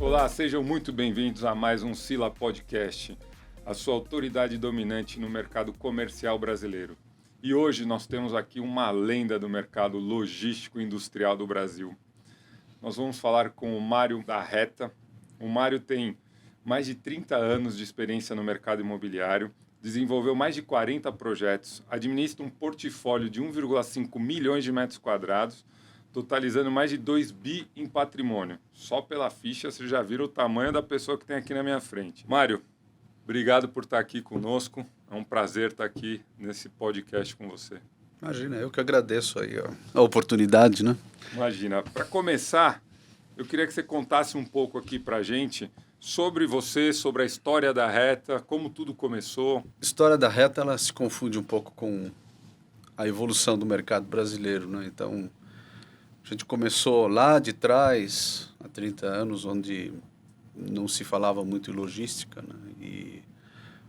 Olá, sejam muito bem-vindos a mais um Sila Podcast, a sua autoridade dominante no mercado comercial brasileiro. E hoje nós temos aqui uma lenda do mercado logístico e industrial do Brasil. Nós vamos falar com o Mário da Reta. O Mário tem mais de 30 anos de experiência no mercado imobiliário, desenvolveu mais de 40 projetos, administra um portfólio de 1,5 milhões de metros quadrados, totalizando mais de 2 bi em patrimônio. Só pela ficha você já vira o tamanho da pessoa que tem aqui na minha frente. Mário, obrigado por estar aqui conosco. É um prazer estar aqui nesse podcast com você. Imagina, eu que agradeço aí a oportunidade, né? Imagina. Para começar, eu queria que você contasse um pouco aqui para a gente sobre você, sobre a história da Reta, como tudo começou. A história da Reta, ela se confunde um pouco com a evolução do mercado brasileiro, né? Então, a gente começou lá de trás, há 30 anos, onde não se falava muito em logística, né? E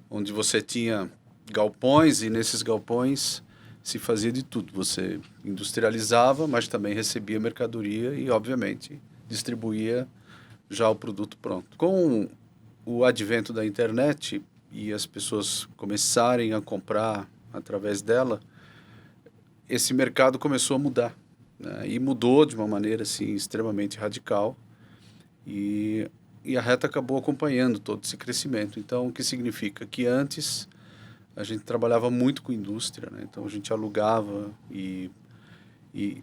onde você tinha galpões, e nesses galpões se fazia de tudo. Você industrializava, mas também recebia mercadoria e, obviamente, distribuía já o produto pronto. Com o advento da internet e as pessoas começarem a comprar através dela, esse mercado começou a mudar, né? E mudou de uma maneira assim, extremamente radical. E a Reta acabou acompanhando todo esse crescimento. Então, o que significa? Que antes a gente trabalhava muito com indústria, né? Então, a gente alugava e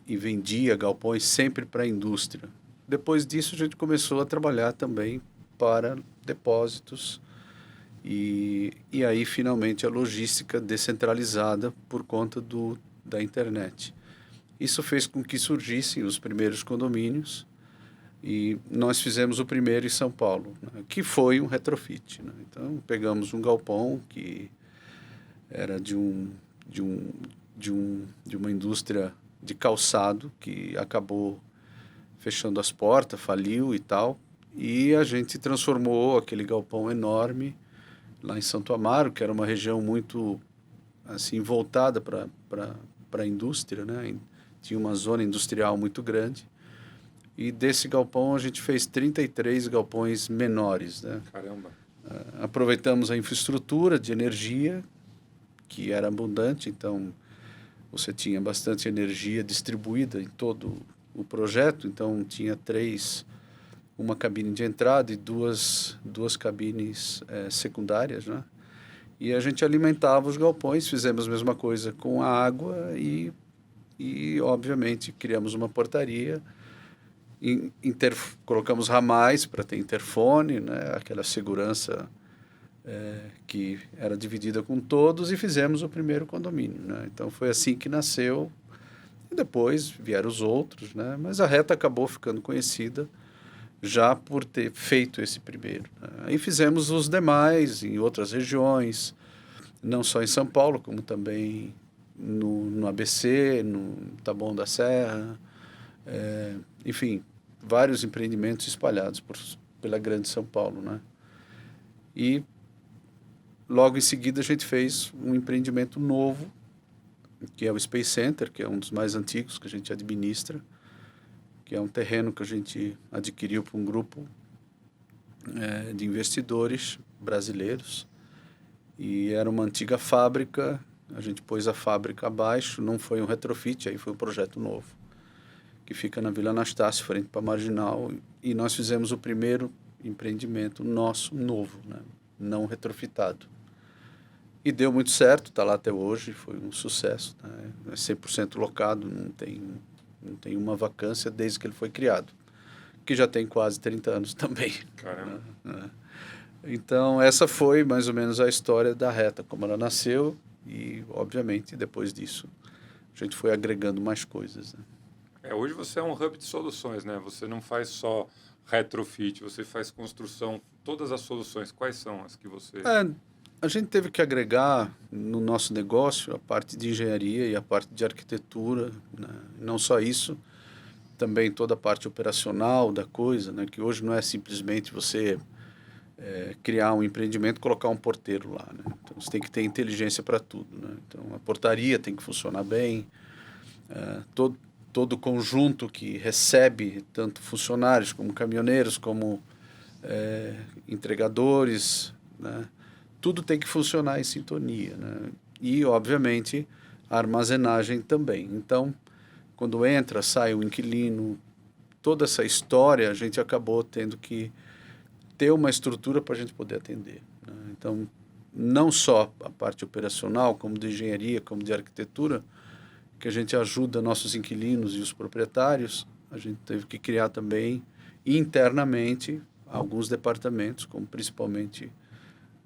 vendia galpões sempre para a indústria. Depois disso, a gente começou a trabalhar também para depósitos e aí, finalmente, a logística descentralizada por conta da internet. Isso fez com que surgissem os primeiros condomínios e nós fizemos o primeiro em São Paulo, né, que foi um retrofit, né? Então, pegamos um galpão que era de uma indústria de calçado que acabou fechando as portas, faliu e tal, e a gente transformou aquele galpão enorme lá em Santo Amaro, que era uma região muito assim voltada para a indústria, né? Tinha uma zona industrial muito grande, e desse galpão a gente fez 33 galpões menores, né? Caramba! Aproveitamos a infraestrutura de energia, que era abundante, então você tinha bastante energia distribuída em todo o projeto, então tinha uma cabine de entrada e duas cabines secundárias, né? E a gente alimentava os galpões, fizemos a mesma coisa com a água e obviamente, criamos uma portaria, colocamos ramais para ter interfone, né? Aquela segurança que era dividida com todos, e fizemos o primeiro condomínio, né? Então, foi assim que nasceu. E depois vieram os outros, né? Mas a Reta acabou ficando conhecida já por ter feito esse primeiro, né? Aí fizemos os demais em outras regiões, não só em São Paulo, como também no ABC, no Taboão da Serra, enfim, vários empreendimentos espalhados pela grande São Paulo, né? E logo em seguida a gente fez um empreendimento novo, que é o Space Center, que é um dos mais antigos que a gente administra, que é um terreno que a gente adquiriu para um grupo de investidores brasileiros, e era uma antiga fábrica. A gente pôs a fábrica abaixo, não foi um retrofit, aí foi um projeto novo, que fica na Vila Anastácio, frente para a Marginal, e nós fizemos o primeiro empreendimento nosso, novo, né? Não retrofitado. E deu muito certo, está lá até hoje, foi um sucesso, né? É 100% locado, não tem uma vacância desde que ele foi criado, que já tem quase 30 anos também. Caramba! Né? Então, essa foi mais ou menos a história da Reta, como ela nasceu, e, obviamente, depois disso, a gente foi agregando mais coisas, né? Hoje você é um hub de soluções, né? Você não faz só retrofit, você faz construção, todas as soluções. Quais são as que você... A gente teve que agregar no nosso negócio a parte de engenharia e a parte de arquitetura, né? Não só isso, também toda a parte operacional da coisa, né? Que hoje não é simplesmente você criar um empreendimento e colocar um porteiro lá, né? Então, você tem que ter inteligência para tudo, né? Então, a portaria tem que funcionar bem, todo o conjunto que recebe tanto funcionários como caminhoneiros, como entregadores, né? Tudo tem que funcionar em sintonia, né? E, obviamente, a armazenagem também. Então, quando entra, sai o inquilino, toda essa história, a gente acabou tendo que ter uma estrutura para a gente poder atender, né? Então, não só a parte operacional, como de engenharia, como de arquitetura, que a gente ajuda nossos inquilinos e os proprietários, a gente teve que criar também internamente alguns departamentos, como principalmente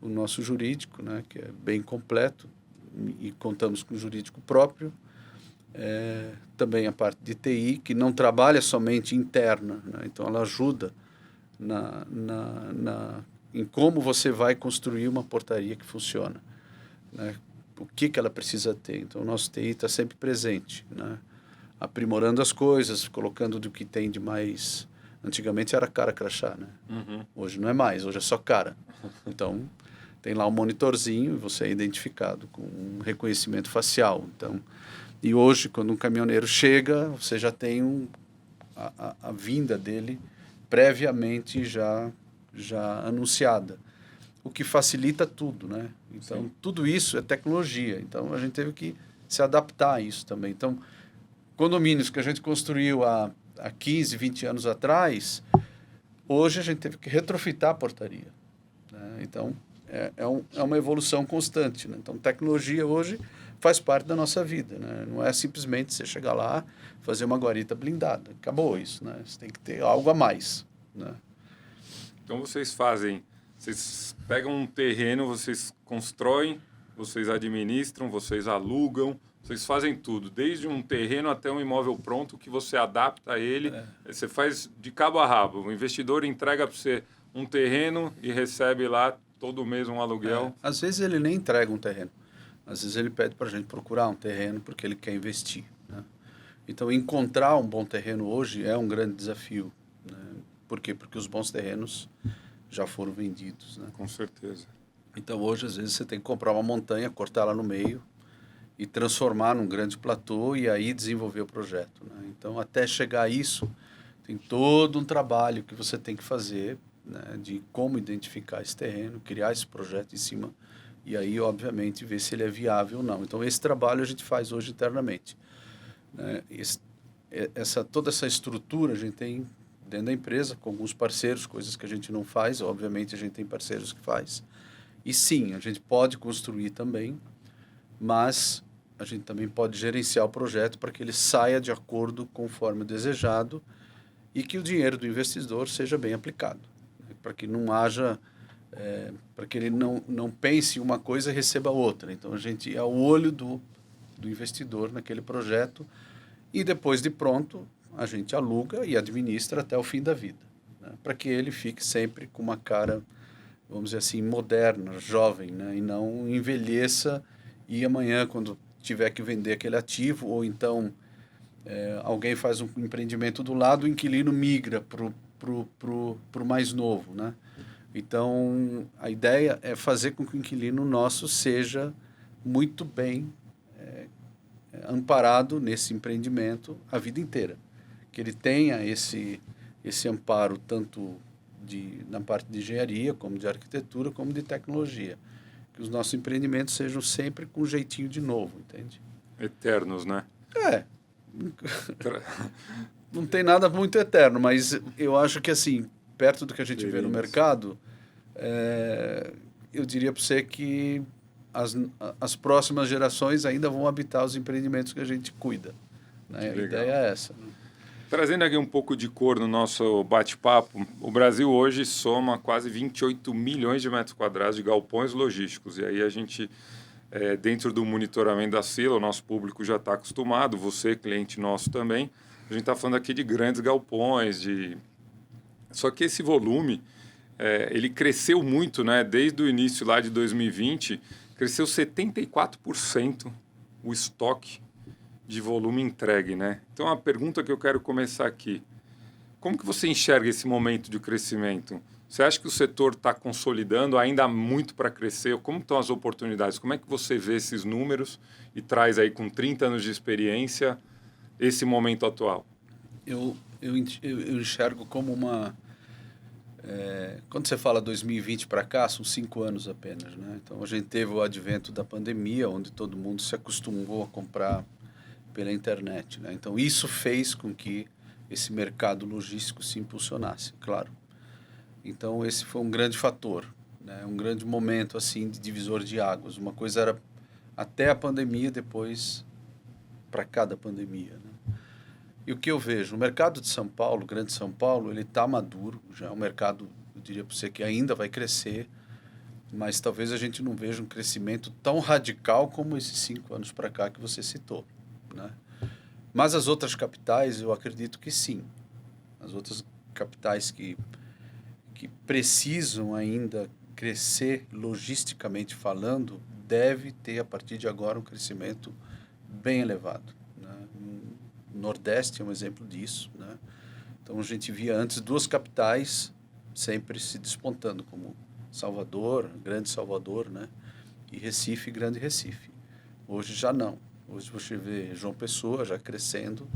o nosso jurídico, né, que é bem completo, e contamos com o jurídico próprio. Também a parte de TI, que não trabalha somente interna, né, então ela ajuda em como você vai construir uma portaria que funciona, né, o que ela precisa ter. Então, o nosso TI está sempre presente, né, aprimorando as coisas, colocando do que tem de mais. Antigamente era cara crachá, né? Uhum. Hoje não é mais, hoje é só cara. Então, tem lá um monitorzinho e você é identificado com um reconhecimento facial. Então, e hoje, quando um caminhoneiro chega, você já tem a vinda dele previamente já anunciada, o que facilita tudo, né? Então, sim, tudo isso é tecnologia. Então, a gente teve que se adaptar a isso também. Então, condomínios que a gente construiu há 15, 20 anos atrás, hoje a gente teve que retrofitar a portaria, né? Então, é uma evolução constante, né? Então, tecnologia hoje faz parte da nossa vida, né? Não é simplesmente você chegar lá, fazer uma guarita blindada. Acabou isso, né? Você tem que ter algo a mais, né? Então, vocês pegam um terreno, vocês constroem, vocês administram, vocês alugam, vocês fazem tudo, desde um terreno até um imóvel pronto que você adapta a ele, você faz de cabo a rabo. O investidor entrega para você um terreno e recebe lá todo mês um aluguel. Às vezes ele nem entrega um terreno, às vezes ele pede para a gente procurar um terreno porque ele quer investir, né? Então, encontrar um bom terreno hoje é um grande desafio, né? Por quê? Porque os bons terrenos já foram vendidos, né? Com certeza. Então, hoje, às vezes, você tem que comprar uma montanha, cortar ela no meio e transformar num grande platô e aí desenvolver o projeto, né? Então, até chegar a isso, tem todo um trabalho que você tem que fazer, né, de como identificar esse terreno, criar esse projeto em cima e aí, obviamente, ver se ele é viável ou não. Então, esse trabalho a gente faz hoje internamente, né? Toda essa estrutura a gente tem dentro da empresa, com alguns parceiros, coisas que a gente não faz, obviamente a gente tem parceiros que faz. E sim, a gente pode construir também, mas a gente também pode gerenciar o projeto para que ele saia de acordo conforme o desejado e que o dinheiro do investidor seja bem aplicado, né? Para que não haja, para que ele não pense em uma coisa e receba outra. Então, a gente é o olho do investidor naquele projeto e depois de pronto, a gente aluga e administra até o fim da vida, né? Para que ele fique sempre com uma cara, vamos dizer assim, moderna, jovem, né? E não envelheça e amanhã, quando tiver que vender aquele ativo, ou então alguém faz um empreendimento do lado, o inquilino migra pro mais novo, né? Então, a ideia é fazer com que o inquilino nosso seja muito bem amparado nesse empreendimento a vida inteira. Que ele tenha esse amparo tanto na parte de engenharia, como de arquitetura, como de tecnologia. Que os nossos empreendimentos sejam sempre com um jeitinho de novo, entende? Eternos, né? Não tem nada muito eterno, mas eu acho que, assim, perto do que a gente vê no mercado, eu diria para você que as próximas gerações ainda vão habitar os empreendimentos que a gente cuida, né? A ideia é essa, né? Trazendo aqui um pouco de cor no nosso bate-papo, o Brasil hoje soma quase 28 milhões de metros quadrados de galpões logísticos. E aí a gente, dentro do monitoramento da Sila, o nosso público já está acostumado, você, cliente nosso também, a gente está falando aqui de grandes galpões, Só que esse volume, ele cresceu muito, né? Desde o início lá de 2020, cresceu 74% o estoque de volume entregue, né? Então, a pergunta que eu quero começar aqui, como que você enxerga esse momento de crescimento? Você acha que o setor está consolidando, ainda há muito para crescer? Como estão as oportunidades? Como é que você vê esses números e traz aí com 30 anos de experiência esse momento atual? Eu enxergo como uma... quando você fala 2020 para cá, são 5 anos apenas, né? Então, a gente teve o advento da pandemia, onde todo mundo se acostumou a comprar pela internet, né? Então, isso fez com que esse mercado logístico se impulsionasse, claro. Então, esse foi um grande fator, né? Um grande momento, assim, de divisor de águas. Uma coisa era até a pandemia, depois para cada pandemia, né? E o que eu vejo? O mercado de São Paulo, Grande São Paulo, ele está maduro, já é um mercado, eu diria para você, que ainda vai crescer, mas talvez a gente não veja um crescimento tão radical como esses 5 anos para cá que você citou, né? Mas as outras capitais, eu acredito que sim. As outras capitais que precisam ainda crescer logisticamente falando, deve ter, a partir de agora, um crescimento bem elevado, né? O Nordeste é um exemplo disso, né? Então, a gente via antes 2 capitais sempre se despontando, como Salvador, Grande Salvador, né? E Recife, Grande Recife. Hoje já não. Hoje você vê João Pessoa já crescendo.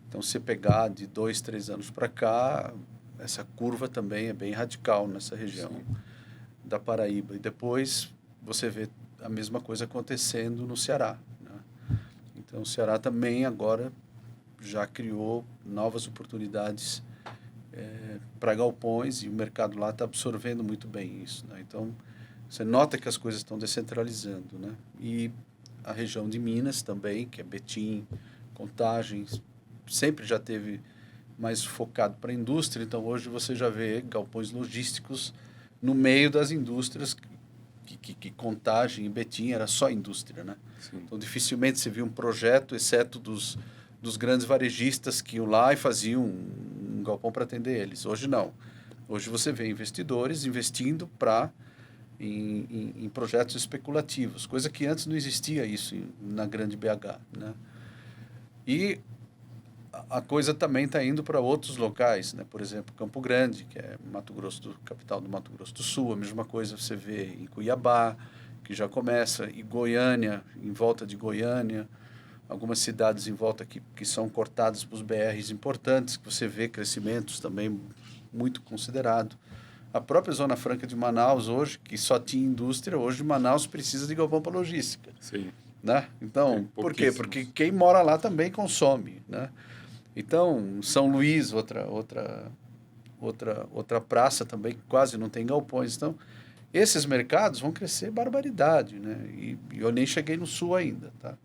Então, se pegar de 2, 3 anos para cá, essa curva também é bem radical nessa região da Paraíba. E depois você vê a mesma coisa acontecendo no Ceará, né? Então, o Ceará também agora já criou novas oportunidades para galpões e o mercado lá está absorvendo muito bem isso, né? Então, você nota que as coisas estão descentralizando, né? E a região de Minas também, que é Betim, Contagem, sempre já teve mais focado para a indústria, então hoje você já vê galpões logísticos no meio das indústrias, que Contagem e Betim era só indústria, né? Sim. Então dificilmente você viu um projeto, exceto dos grandes varejistas que iam lá e faziam um galpão para atender eles. Hoje não. Hoje você vê investidores investindo em projetos especulativos, coisa que antes não existia isso na grande BH, né? E a coisa também está indo para outros locais, né? Por exemplo, Campo Grande, que é capital do Mato Grosso do Sul, a mesma coisa você vê em Cuiabá, que já começa, e Goiânia, em volta de Goiânia, algumas cidades em volta que são cortadas para os BRs importantes, que você vê crescimentos também muito considerado. A própria Zona Franca de Manaus hoje, que só tinha indústria, hoje Manaus precisa de galpão para logística. Sim. Né? Então, por quê? Porque quem mora lá também consome, né? Então, São Luís, outra praça também, que quase não tem galpões. Então, esses mercados vão crescer barbaridade, né? E eu nem cheguei no sul ainda, tá?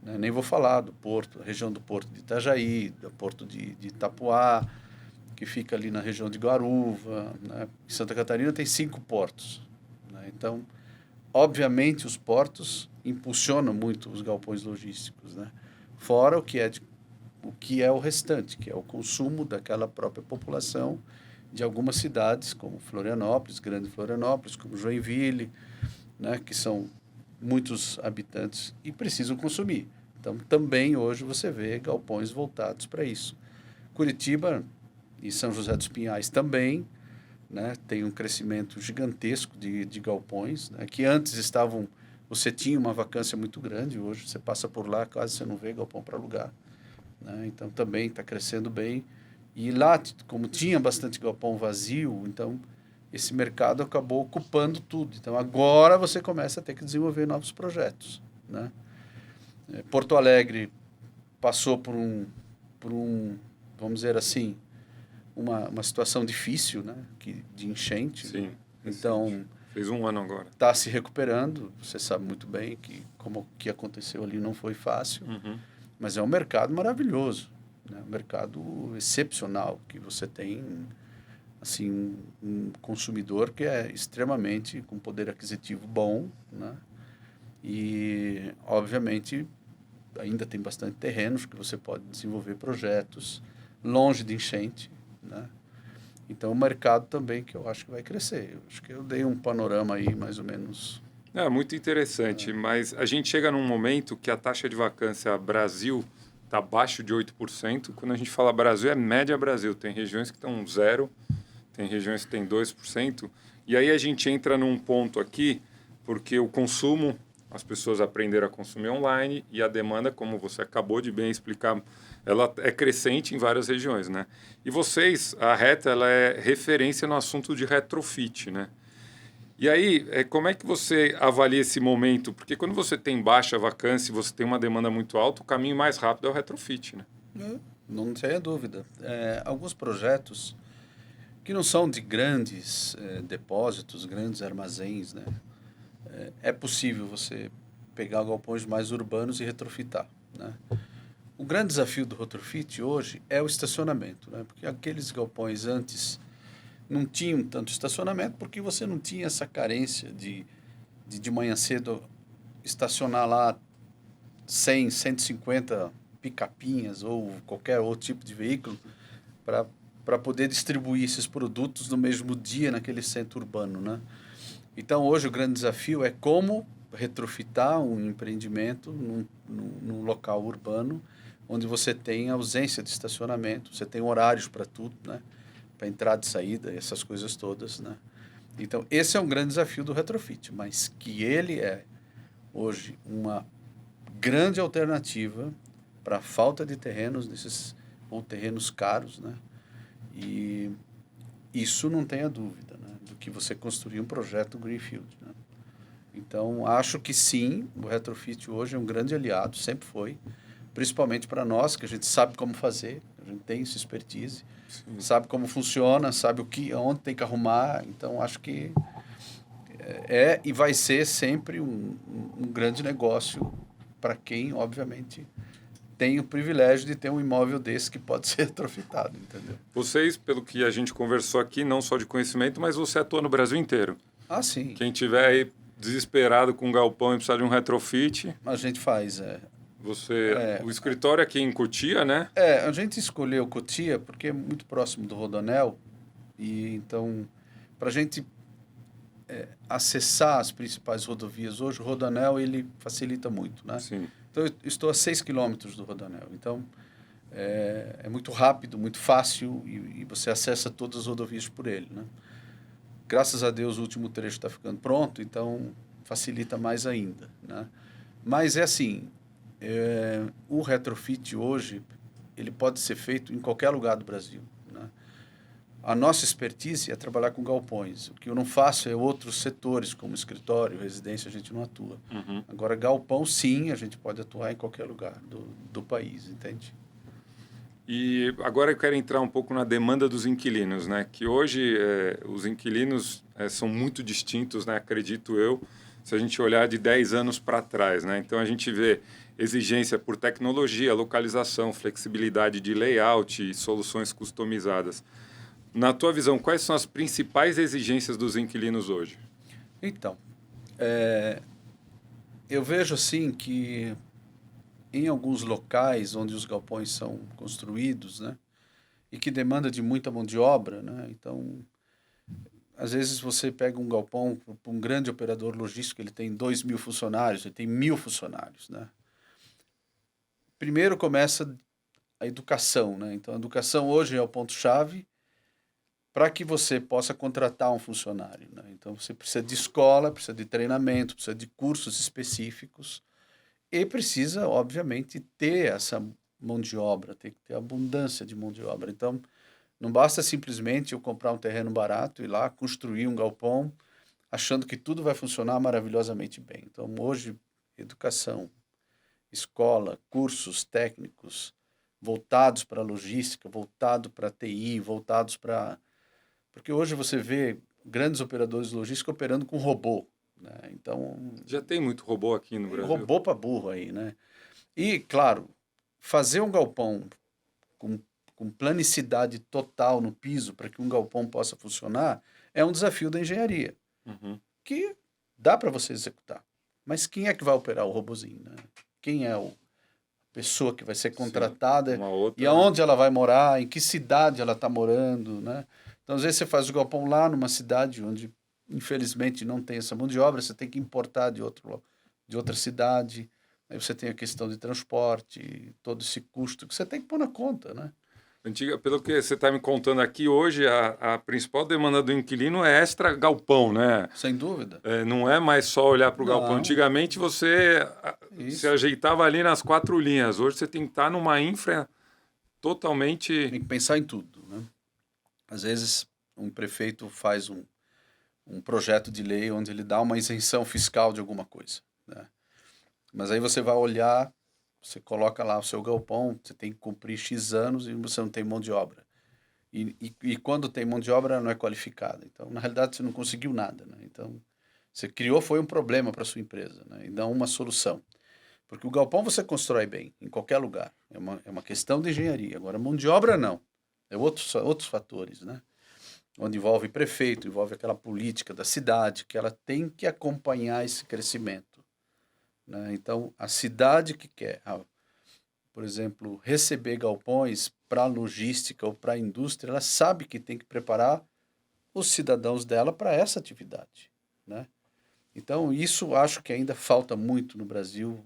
Nem vou falar do Porto, a região do Porto de Itajaí, do Porto de Itapuá, que fica ali na região de Guaruva, né? Em Santa Catarina tem 5 portos, né? Então, obviamente, os portos impulsionam muito os galpões logísticos, né? Fora o que é o restante, que é o consumo daquela própria população de algumas cidades, como Florianópolis, Grande Florianópolis, como Joinville, né? Que são muitos habitantes e precisam consumir. Então, também hoje você vê galpões voltados para isso. Curitiba e São José dos Pinhais também, né? Tem um crescimento gigantesco de galpões, né? Que antes você tinha uma vacância muito grande, hoje você passa por lá, quase você não vê galpão para alugar, né? Então, também está crescendo bem. E lá, como tinha bastante galpão vazio, então esse mercado acabou ocupando tudo. Então, agora você começa a ter que desenvolver novos projetos, né? Porto Alegre passou por um, vamos dizer assim, uma situação difícil, né? De enchente. Sim. Né? Então, fez 1 ano agora. Está se recuperando. Você sabe muito bem que como que aconteceu ali não foi fácil, mas é um mercado maravilhoso, né? Um mercado excepcional, que você tem assim um consumidor que é extremamente com poder aquisitivo bom, né? E obviamente ainda tem bastante terrenos que você pode desenvolver projetos longe de enchente, né? Então, o mercado também que eu acho que vai crescer. Eu acho que eu dei um panorama aí, mais ou menos. É muito interessante, mas a gente chega num momento que a taxa de vacância Brasil está abaixo de 8%. Quando a gente fala Brasil, é média Brasil. Tem regiões que estão 0%, tem regiões que tem 2%. E aí a gente entra num ponto aqui, porque o consumo as pessoas aprenderam a consumir online e a demanda, como você acabou de bem explicar, ela é crescente em várias regiões, né? E vocês, a Reta, ela é referência no assunto de retrofit, né? E aí, como é que você avalia esse momento? Porque quando você tem baixa vacância, você tem uma demanda muito alta, o caminho mais rápido é o retrofit, né? Não tenha dúvida. Alguns projetos que não são de grandes depósitos, grandes armazéns, né? É possível você pegar galpões mais urbanos e retrofitar, né? O grande desafio do retrofit hoje é o estacionamento, né? Porque aqueles galpões antes não tinham tanto estacionamento porque você não tinha essa carência de manhã cedo estacionar lá 100, 150 picapinhas ou qualquer outro tipo de veículo para poder distribuir esses produtos no mesmo dia naquele centro urbano, né? Então, hoje o grande desafio é como retrofitar um empreendimento num local urbano onde você tem ausência de estacionamento, você tem horários para tudo, né? Para entrada e saída, essas coisas todas, né? Então, esse é um grande desafio do retrofit, mas que ele é hoje uma grande alternativa para a falta de terrenos nesses ou terrenos caros, né? E isso não tenha dúvida, né? Do que você construir um projeto greenfield, né? Então, acho que sim, o retrofit hoje é um grande aliado, sempre foi, principalmente para nós, que a gente sabe como fazer, a gente tem essa expertise, Sim. sabe como funciona, sabe onde tem que arrumar. Então, acho que e vai ser sempre um grande negócio para quem, obviamente, tem o privilégio de ter um imóvel desse que pode ser retrofitado, entendeu? Vocês, pelo que a gente conversou aqui, não só de conhecimento, mas você atua no Brasil inteiro. Ah, sim. Quem tiver aí desesperado com um galpão e precisar de um retrofit, A gente faz, o escritório aqui em Cotia, né? a gente escolheu Cotia porque é muito próximo do Rodoanel e então para a gente acessar as principais rodovias hoje, o Rodoanel ele facilita muito, né? Sim. Então eu estou a 6 quilômetros do Rodoanel, então é muito rápido, muito fácil e você acessa todas as rodovias por ele, né? Graças a Deus o último trecho está ficando pronto, então facilita mais ainda, né? Mas é assim, o retrofit hoje ele pode ser feito em qualquer lugar do Brasil, né? A nossa expertise é trabalhar com galpões. O que eu não faço é outros setores, como escritório, residência, a gente não atua. Uhum. Agora, galpão, sim, a gente pode atuar em qualquer lugar do país, entende? E agora eu quero entrar um pouco na demanda dos inquilinos, né? Que hoje os inquilinos são muito distintos, né? Acredito eu, se a gente olhar de 10 anos para trás, né? Então a gente vê exigência por tecnologia, localização, flexibilidade de layout e soluções customizadas. Na tua visão, quais são as principais exigências dos inquilinos hoje? Então, eu vejo assim que em alguns locais onde os galpões são construídos, né, e que demanda de muita mão de obra, né, então, às vezes você pega um galpão para um grande operador logístico, ele tem 2.000 funcionários, ele tem 1.000 funcionários, né. Primeiro começa a educação, né, então a educação hoje é o ponto-chave para que você possa contratar um funcionário, né? Então você precisa de escola, precisa de treinamento, precisa de cursos específicos e precisa, obviamente, ter essa mão de obra, tem que ter abundância de mão de obra. Então não basta simplesmente eu comprar um terreno barato e ir lá construir um galpão achando que tudo vai funcionar maravilhosamente bem. Então hoje educação, escola, cursos técnicos voltados para a logística, voltado para a TI, voltados para porque hoje você vê grandes operadores logísticos operando com robô, né? Então, Já tem muito robô aqui no Brasil. robô para burro aí, né? E, claro, fazer um galpão com, com planicidade total no piso para que um galpão possa funcionar é um desafio da engenharia, Uhum. que dá para você executar. Mas quem é que vai operar o robozinho, né? Quem é a pessoa que vai ser contratada Sim, uma outra, e aonde ela vai morar, em que cidade ela está morando, né? Então, às vezes você faz o galpão lá numa cidade onde, infelizmente, não tem essa mão de obra, você tem que importar de outra cidade, aí você tem a questão de transporte, todo esse custo que você tem que pôr na conta, né? Pelo que você está me contando aqui, hoje a principal demanda do inquilino é extra galpão, né? Sem dúvida. Não é mais só olhar para o galpão. Não, Antigamente você se isso. ajeitava ali nas 4 linhas. Hoje você tem que estar numa infra totalmente... Tem que pensar em tudo, né? Às vezes, um prefeito faz um projeto de lei onde ele dá uma isenção fiscal de alguma coisa, né? Mas aí você vai olhar, você coloca lá o seu galpão, você tem que cumprir X anos e você não tem mão de obra. E quando tem mão de obra, não é qualificada. Então, na realidade, você não conseguiu nada, né? Então, você criou, foi um problema para sua empresa, né? E não uma solução. Porque o galpão você constrói bem, em qualquer lugar. É uma questão de engenharia. Agora, mão de obra, não. É outros fatores, né? Onde envolve prefeito, envolve aquela política da cidade, que ela tem que acompanhar esse crescimento, né? Então, a cidade que quer, por exemplo, receber galpões para logística ou para a indústria, ela sabe que tem que preparar os cidadãos dela para essa atividade, né? Então, isso acho que ainda falta muito no Brasil,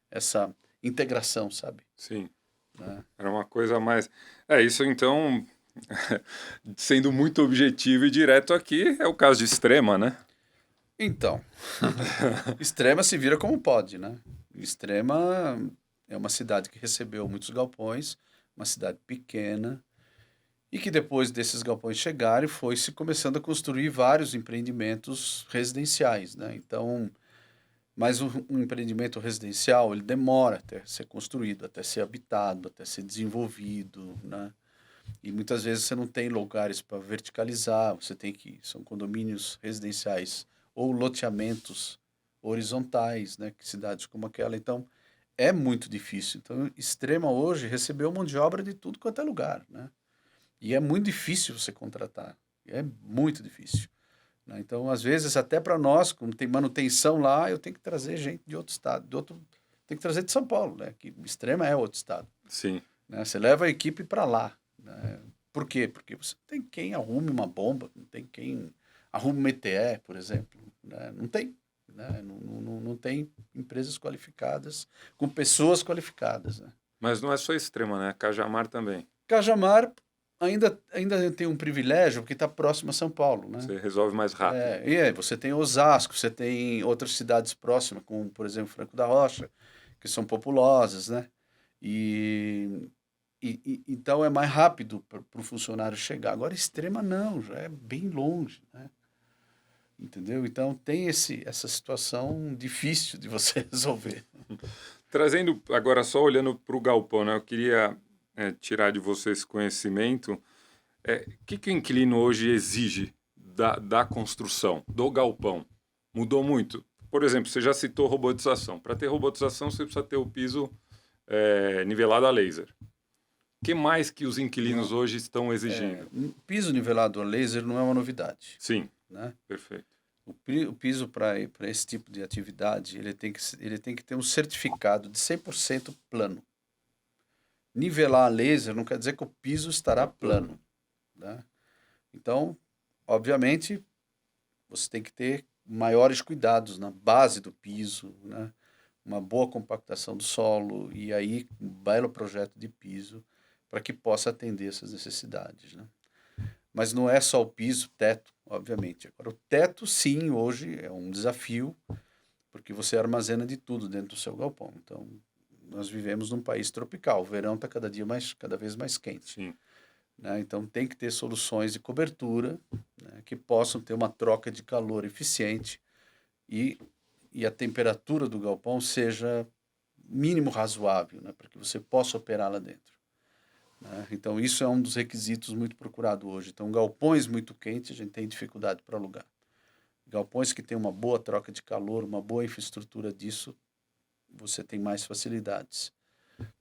essa integração, sabe? Sim, Né? era uma coisa mais... isso então, sendo muito objetivo e direto aqui, é o caso de Extrema, né? Então, Extrema se vira como pode, né? Extrema é uma cidade que recebeu muitos galpões, uma cidade pequena, e que depois desses galpões chegarem, foi se começando a construir vários empreendimentos residenciais, né? Então, mas um empreendimento residencial, ele demora até ser construído, até ser habitado, até ser desenvolvido, né? E muitas vezes você não tem lugares para verticalizar, são condomínios residenciais ou loteamentos horizontais, né? Que cidades como aquela, então é muito difícil. Então, Extrema hoje recebeu mão de obra de tudo quanto é lugar, né? E é muito difícil você contratar, é muito difícil, né? Então, às vezes, até para nós, como tem manutenção lá, eu tenho que trazer gente de outro estado, tem que trazer de São Paulo, né? Que Extrema é outro estado. Sim. Né? Você leva a equipe para lá, né? Por quê? Porque você não tem quem arrume uma bomba, não tem quem arrume uma ETE, por exemplo, né? Não tem. Né? Não tem empresas qualificadas, com pessoas qualificadas. Né? Mas não é só Extrema, né? Cajamar também. Cajamar ainda tem um privilégio porque está próximo a São Paulo. Né? Você resolve mais rápido. E aí você tem Osasco, você tem outras cidades próximas, como, por exemplo, Franco da Rocha, que são populosas, né? Então é mais rápido para o funcionário chegar. Agora, Extrema não, já é bem longe, né? Entendeu? Então tem essa situação difícil de você resolver. Trazendo agora só olhando para o galpão, né? Eu queria tirar de você esse conhecimento. O que o inquilino hoje exige da construção, do galpão? Mudou muito. Por exemplo, você já citou robotização. Para ter robotização, você precisa ter o piso nivelado a laser. O que mais que os inquilinos hoje estão exigindo? Piso nivelado a laser não é uma novidade. Sim, né? Perfeito. O piso para esse tipo de atividade, ele tem que ter um certificado de 100% plano. Nivelar a laser não quer dizer que o piso estará plano. Né? Então, obviamente, você tem que ter maiores cuidados na base do piso, né? Uma boa compactação do solo e aí um belo projeto de piso para que possa atender essas necessidades. Né? Mas não é só o piso, teto, obviamente. Agora, o teto, sim, hoje é um desafio, porque você armazena de tudo dentro do seu galpão. Então, nós vivemos num país tropical. O verão está cada vez mais quente. Sim. Né? Então, tem que ter soluções de cobertura, né, que possam ter uma troca de calor eficiente e a temperatura do galpão seja mínimo razoável, né, para que você possa operar lá dentro. Né? Então, isso é um dos requisitos muito procurado hoje. Então, galpões muito quentes, a gente tem dificuldade para alugar. Galpões que têm uma boa troca de calor, uma boa infraestrutura disso, você tem mais facilidades.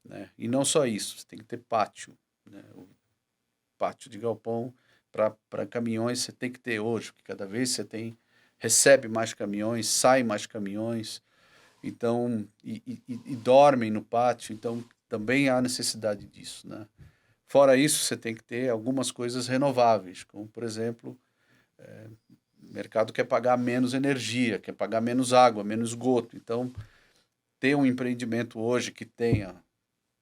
Né? E não só isso, você tem que ter pátio. Né? O pátio de galpão para caminhões você tem que ter hoje, porque cada vez você recebe mais caminhões, sai mais caminhões, então, e dormem no pátio, então também há necessidade disso. Né? Fora isso, você tem que ter algumas coisas renováveis, como, por exemplo, o mercado quer pagar menos energia, quer pagar menos água, menos esgoto. Então, ter um empreendimento hoje que tenha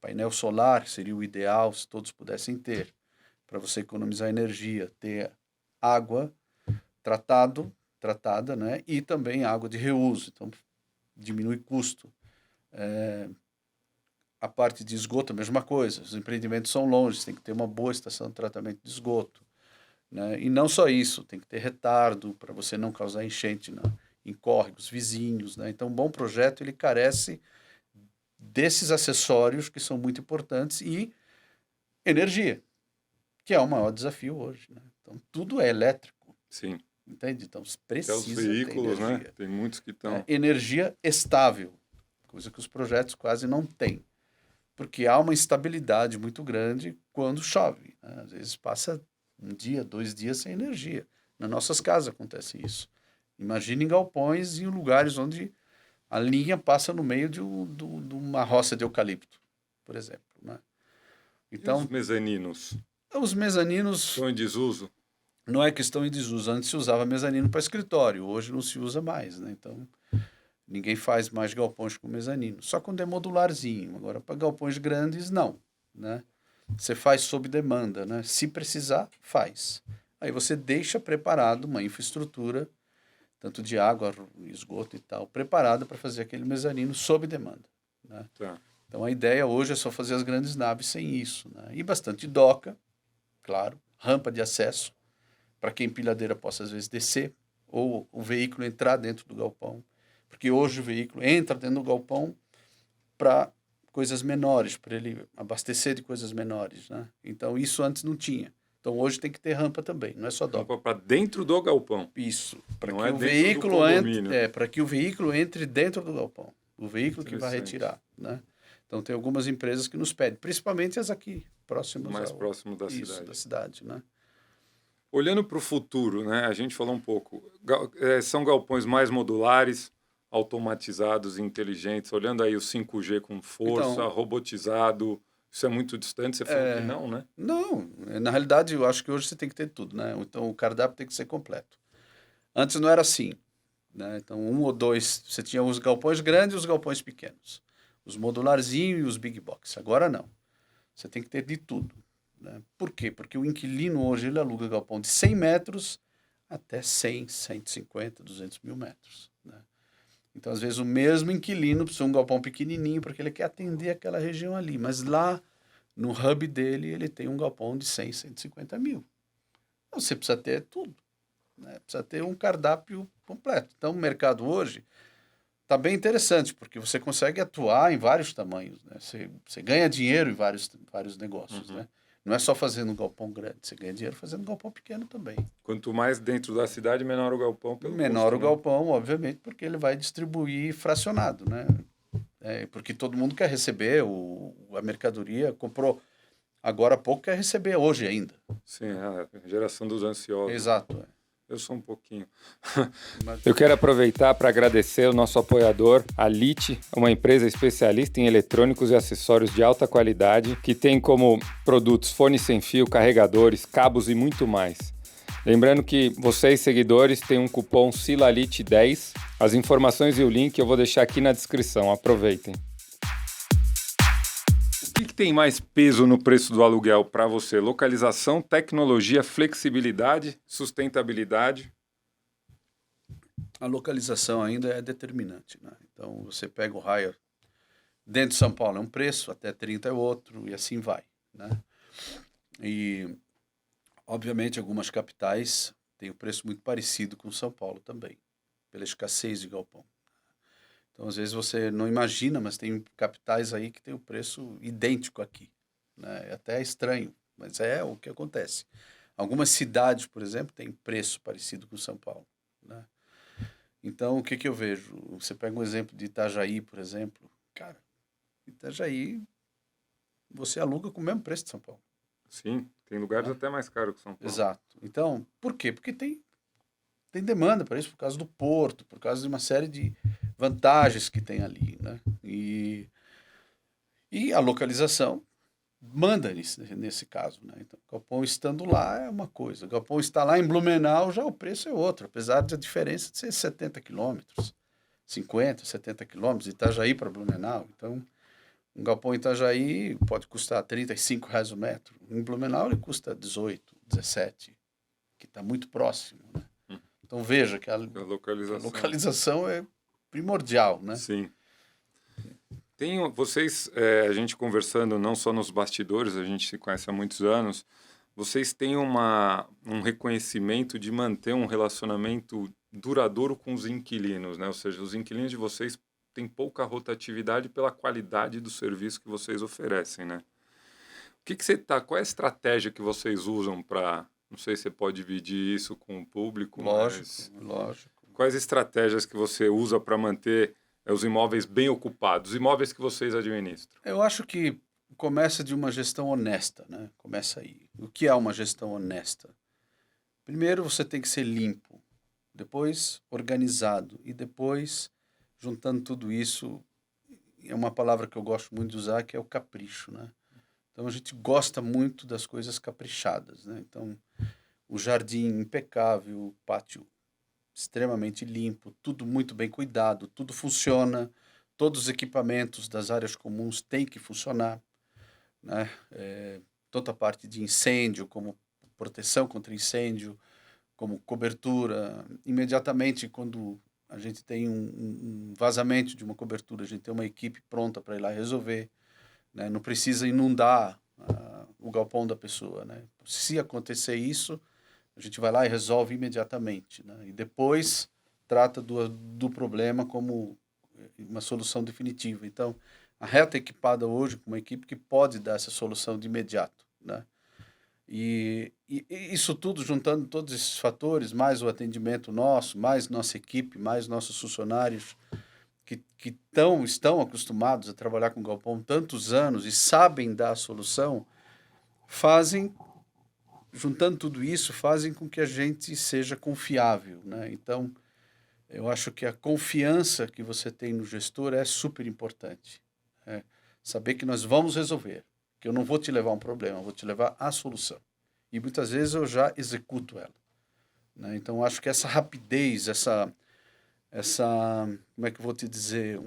Painel solar seria o ideal se todos pudessem ter, para você economizar energia, ter água tratada, né? E também água de reuso, então diminui custo. A parte de esgoto, a mesma coisa, os empreendimentos são longe, tem que ter uma boa estação de tratamento de esgoto, né? E não só isso, tem que ter retardo para você não causar enchente em córregos vizinhos, né? Então, um bom projeto, ele carece desses acessórios que são muito importantes e energia, que é o maior desafio hoje, né? Então, tudo é elétrico. Sim. Entende? Então, Até os precisa veículos, ter energia. né? Tem muitos que estão... Energia estável, coisa que os projetos quase não têm. Porque há uma instabilidade muito grande quando chove, né? Às vezes passa um dia, 2 dias sem energia. Nas nossas casas acontece isso. Imagine em galpões e em lugares onde a linha passa no meio de uma roça de eucalipto, por exemplo, né? Então, e os mezaninos? Os mezaninos... Estão em desuso? Não é questão de desuso. Antes se usava mezanino para escritório, hoje não se usa mais, né? Então, ninguém faz mais galpões com mezanino. Só quando é modularzinho. Agora, para galpões grandes, não, né? Você faz sob demanda, né? Se precisar, faz. Aí você deixa preparado uma infraestrutura, tanto de água, esgoto e tal, preparada para fazer aquele mezanino sob demanda, né? Tá. Então, a ideia hoje é só fazer as grandes naves sem isso, né? E bastante doca, claro, rampa de acesso, para que a empilhadeira possa, às vezes, descer, ou o veículo entrar dentro do galpão. Porque hoje o veículo entra dentro do galpão para coisas menores, para ele abastecer de coisas menores, né? Então, isso antes não tinha. Então, hoje tem que ter rampa também, não é só doca. Rampa para dentro do galpão. Isso, para que é o veículo entre, para que o veículo entre dentro do galpão. O veículo que vai retirar, né? Então, tem algumas empresas que nos pedem, principalmente as aqui, próximas mais próximo da cidade. Da cidade, né? Olhando para o futuro, né? A gente falou um pouco. São galpões mais modulares, automatizados e inteligentes. Olhando aí o 5G com força, então, robotizado. Isso é muito distante? Você falou que não, né? Não. Na realidade, eu acho que hoje você tem que ter tudo, né? Então, o cardápio tem que ser completo. Antes não era assim, né? Então, 1 ou 2, você tinha os galpões grandes e os galpões pequenos. Os modularzinhos e os big box. Agora não. Você tem que ter de tudo. Né? Por quê? Porque o inquilino hoje ele aluga galpão de 100 metros até 100, 150, 200 mil metros. Né? Então, às vezes, o mesmo inquilino precisa de um galpão pequenininho porque ele quer atender aquela região ali. Mas lá, no hub dele, ele tem um galpão de 100, 150 mil. Então, você precisa ter tudo. Né? Precisa ter um cardápio completo. Então, o mercado hoje está bem interessante, porque você consegue atuar em vários tamanhos. Né? Você ganha dinheiro em vários negócios, né? Não é só fazendo um galpão grande, você ganha dinheiro fazendo um galpão pequeno também. Quanto mais dentro da cidade, menor o galpão. Menor o galpão, obviamente, porque ele vai distribuir fracionado, né? Porque todo mundo quer receber a mercadoria, comprou agora há pouco, quer receber hoje ainda. Sim, a geração dos ansiosos. Exato. Eu sou um pouquinho. Eu quero aproveitar para agradecer o nosso apoiador, a LIT, uma empresa especialista em eletrônicos e acessórios de alta qualidade, que tem como produtos fones sem fio, carregadores, cabos e muito mais. Lembrando que vocês, seguidores, têm um cupom SILALIT10. As informações e o link eu vou deixar aqui na descrição. Aproveitem. O que tem mais peso no preço do aluguel para você? Localização, tecnologia, flexibilidade, sustentabilidade? A localização ainda é determinante, né? Então, você pega o Haier dentro de São Paulo é um preço, até 30 é outro, e assim vai, né? E, obviamente, algumas capitais têm um preço muito parecido com São Paulo também, pela escassez de galpão. Então, às vezes você não imagina, mas tem capitais aí que tem o preço idêntico aqui, né? É até estranho, mas é o que acontece. Algumas cidades, por exemplo, têm preço parecido com São Paulo, né? Então, o que eu vejo? Você pega um exemplo de Itajaí, por exemplo. Cara, Itajaí, você aluga com o mesmo preço de São Paulo. Sim, tem lugares até mais caros que São Paulo. Exato. Então, por quê? Porque tem demanda para isso, por causa do porto, por causa de uma série de vantagens que tem ali, né? E a localização manda nesse caso, né? Então, o galpão estando lá é uma coisa, o galpão está lá em Blumenau, já o preço é outro, apesar da diferença de ser 70 quilômetros, 50, 70 quilômetros, Itajaí para Blumenau. Então, Um galpão em Itajaí pode custar R$ 35 o metro. Em Blumenau ele custa 18, 17, que está muito próximo, né? Então veja que a localização é primordial, né? Sim. Vocês, a gente conversando não só nos bastidores, a gente se conhece há muitos anos, vocês têm um reconhecimento de manter um relacionamento duradouro com os inquilinos, né? Ou seja, os inquilinos de vocês têm pouca rotatividade pela qualidade do serviço que vocês oferecem, né? Qual é a estratégia que vocês usam para, não sei se você pode dividir isso com o público, Lógico. Quais estratégias que você usa para manter os imóveis bem ocupados, os imóveis que vocês administram? Eu acho que começa de uma gestão honesta, né? Começa aí. O que é uma gestão honesta? Primeiro você tem que ser limpo, depois organizado e depois, juntando tudo isso, é uma palavra que eu gosto muito de usar, que é o capricho, né? Então a gente gosta muito das coisas caprichadas, né? Então o jardim impecável, o pátio extremamente limpo, tudo muito bem cuidado, tudo funciona, todos os equipamentos das áreas comuns têm que funcionar, né? Toda a parte de incêndio, como proteção contra incêndio, como cobertura. Imediatamente, quando a gente tem um vazamento de uma cobertura, a gente tem uma equipe pronta para ir lá resolver, né? Não precisa inundar o galpão da pessoa, né? Se acontecer isso, a gente vai lá e resolve imediatamente, né? E depois trata do problema como uma solução definitiva. Então, a Reta é equipada hoje com uma equipe que pode dar essa solução de imediato, né? E isso tudo, juntando todos esses fatores, mais o atendimento nosso, mais nossa equipe, mais nossos funcionários que estão acostumados a trabalhar com galpão tantos anos e sabem dar a solução, juntando tudo isso, fazem com que a gente seja confiável, né? Então, eu acho que a confiança que você tem no gestor é super importante. Né? Saber que nós vamos resolver, que eu não vou te levar um problema, eu vou te levar a solução. E muitas vezes eu já executo ela. Né? Então, acho que essa rapidez, essa como é que eu vou te dizer,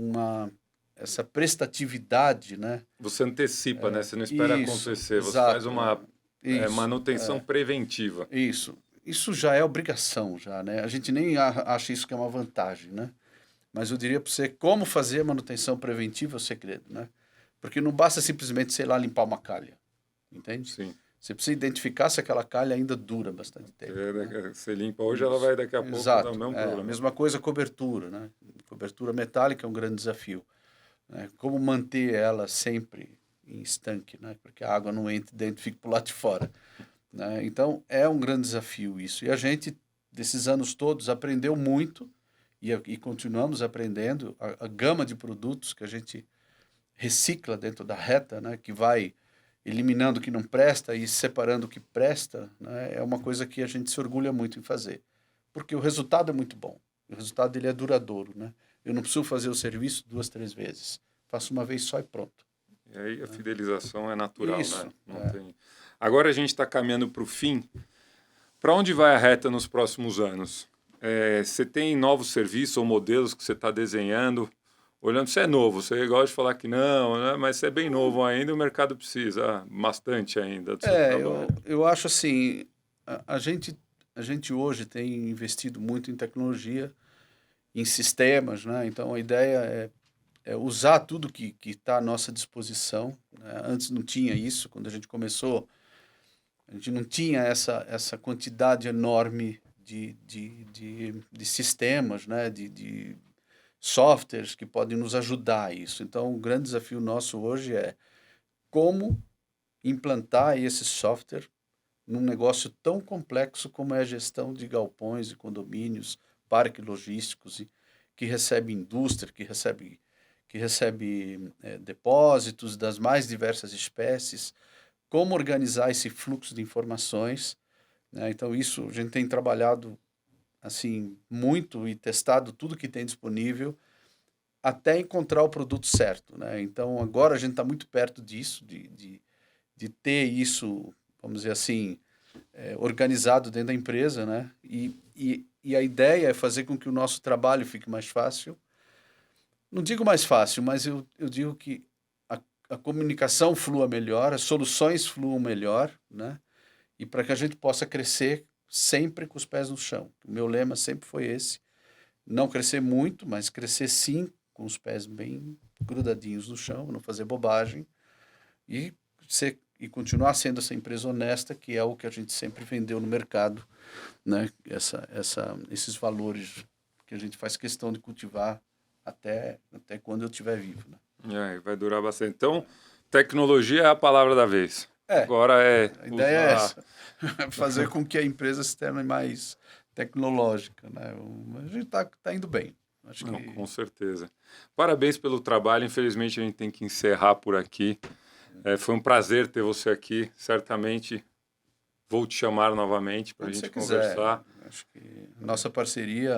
essa prestatividade, né? Você antecipa, né? Você não espera acontecer, você exato, faz uma manutenção preventiva. Isso já é obrigação, já, né? A gente nem acha isso que é uma vantagem, né? Mas eu diria para você, como fazer a manutenção preventiva é o segredo, né? Porque não basta simplesmente, sei lá, limpar uma calha, entende? Sim. Você precisa identificar se aquela calha ainda dura bastante tempo. Né? Você limpa hoje, ela vai daqui a pouco dar o mesmo problema. A mesma coisa a cobertura, né? Cobertura metálica é um grande desafio. Né? Como manter ela sempre em estanque, né? Porque a água não entra dentro, fica para o lado de fora. Né? Então, é um grande desafio isso. E a gente, desses anos todos, aprendeu muito e continuamos aprendendo a gama de produtos que a gente recicla dentro da Reta, né? Que vai eliminando o que não presta e separando o que presta, né? É uma coisa que a gente se orgulha muito em fazer. Porque o resultado é muito bom. O resultado dele é duradouro, né? Eu não preciso fazer o serviço 2, 3 vezes. Faço uma vez só e pronto. E aí a fidelização é natural, isso, né? Não tem... Agora a gente está caminhando para o fim. Para onde vai a Reta nos próximos anos? Você tem novos serviços ou modelos que você está desenhando? Olhando, você é novo, você gosta de falar que não, né? Mas você é bem novo ainda, o mercado precisa bastante ainda do seu trabalho. Eu acho assim, a gente hoje tem investido muito em tecnologia, em sistemas, né? Então a ideia é usar tudo que está à nossa disposição. Né? Antes não tinha isso, quando a gente começou, a gente não tinha essa quantidade enorme de sistemas, né? De softwares que podem nos ajudar a isso. Então, o grande desafio nosso hoje é como implantar esse software num negócio tão complexo como é a gestão de galpões e condomínios, parques logísticos, que recebe indústria, que recebe depósitos das mais diversas espécies, como organizar esse fluxo de informações. Né? Então, isso a gente tem trabalhado assim muito e testado tudo que tem disponível até encontrar o produto certo, né? Então agora a gente está muito perto disso, de ter isso, vamos dizer assim, organizado dentro da empresa, né? E a ideia é fazer com que o nosso trabalho fique mais fácil. Não digo mais fácil, mas eu digo que a comunicação flua melhor, as soluções fluam melhor, né? E para que a gente possa crescer sempre com os pés no chão. O meu lema sempre foi esse: não crescer muito, mas crescer sim com os pés bem grudadinhos no chão, não fazer bobagem e continuar sendo essa empresa honesta, que é o que a gente sempre vendeu no mercado, né? Esses valores que a gente faz questão de cultivar até quando eu estiver vivo, né? Vai durar bastante. Então, tecnologia é a palavra da vez. Agora a ideia é essa, fazer com que a empresa se torne mais tecnológica, né? A gente tá indo bem. Acho que... Com certeza. Parabéns pelo trabalho. Infelizmente, a gente tem que encerrar por aqui. Foi um prazer ter você aqui. Certamente vou te chamar novamente para a gente conversar. Acho que nossa parceria,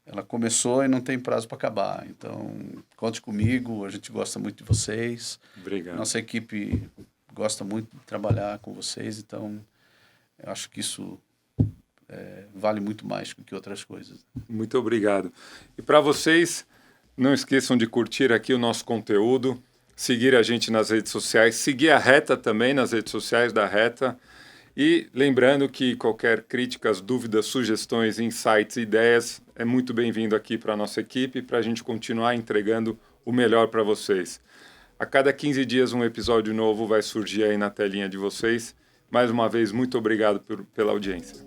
ela começou e não tem prazo para acabar. Então, conte comigo. A gente gosta muito de vocês. Obrigado. Nossa equipe gosta muito de trabalhar com vocês. Então, eu acho que isso vale muito mais do que outras coisas. Muito obrigado. E para vocês, não esqueçam de curtir aqui o nosso conteúdo, seguir a gente nas redes sociais, seguir a Reta também nas redes sociais da Reta. E lembrando que qualquer críticas, dúvidas, sugestões, insights, ideias, é muito bem-vindo aqui para a nossa equipe, para a gente continuar entregando o melhor para vocês. A cada 15 dias um episódio novo vai surgir aí na telinha de vocês. Mais uma vez, muito obrigado pela audiência.